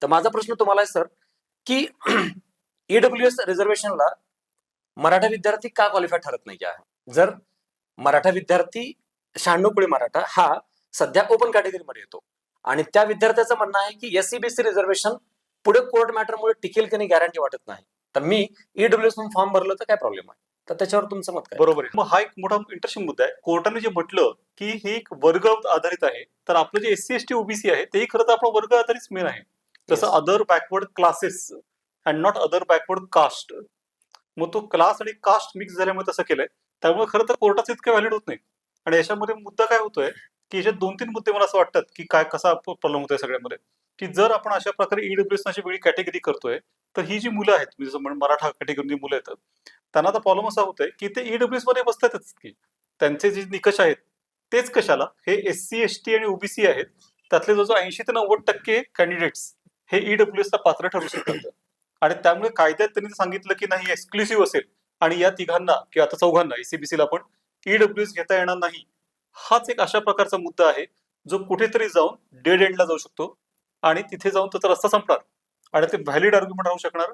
तर माझा प्रश्न तुम्हाला आहे सर की ईडब्ल्यूएस रिझर्वेशनला मराठा विद्यार्थी का क्वालिफाय ठरत नाही आहे? जर मराठा विद्यार्थी 96 मराठा हा सध्या ओपन कॅटेगरीमध्ये येतो आणि त्या विद्यार्थ्याचं म्हणणं आहे की एससीबीसी रिझर्वेशन पुढे कोर्ट मॅटरमुळे टिकेल की नाही गॅरंटी वाटत नाही. तर मी ईडब्ल्यूएस फॉर्म भरलं तर काय प्रॉब्लेम आहे? तर त्याच्यावर तुमचं मत काय? बरोबर आहे. मग हा एक मोठा इंटरेस्टिंग मुद्दा आहे. कोर्टाने जे म्हटलं की हे एक वर्ग आधारित आहे, तर आपलं जे एससी एसटी ओबीसी आहे तेही खरं तर आपण वर्ग आधारित मेन आहे. जसं Yes. Other backward classes and not other backward caste. मग तो क्लास आणि कास्ट मिक्स झाल्यामुळे तसं केलंय. त्यामुळे खरं तर कोर्टाचं इतकं व्हॅलिड होत नाही. आणि याच्यामध्ये मुद्दा काय होतोय की याच्यात 2-3 मुद्दे मला असं वाटतात की काय कसा प्रॉब्लेम होतोय सगळ्यामध्ये, की जर आपण अशा प्रकारे ईडब्ल्यूएस अशी वेगळी कॅटेगरी करतोय, तर ही जी मुलं आहेत, मी जसं मराठा कॅटेगरीची मुलं आहेत, त्यांना तर प्रॉब्लेम असा होतोय की ते ईडब्ल्यूएस मध्ये बसतातच की त्यांचे जे निकष आहेत तेच कशाला, हे एससी एसटी आणि ओबीसी आहेत, त्यातले जवळजवळ 80 ते 90% कॅन्डिडेट्स हे ईडब्ल्यूएस ला पात्र ठरू शकतात. आणि त्यामुळे कायद्यात त्यांनी सांगितलं की नाही एक्सक्लुसिव्ह असेल आणि या तिघांना किंवा आता चौघांना एसीबीसीला पण ईडब्ल्यूएस घेता येणार नाही. हाच एक अशा प्रकारचा मुद्दा आहे जो कुठेतरी जाऊन डेड एंडला जाऊ शकतो आणि तिथे जाऊन त्याचा रस्ता संपणार आणि ते व्हॅलिड आर्ग्युमेंट राहू शकणार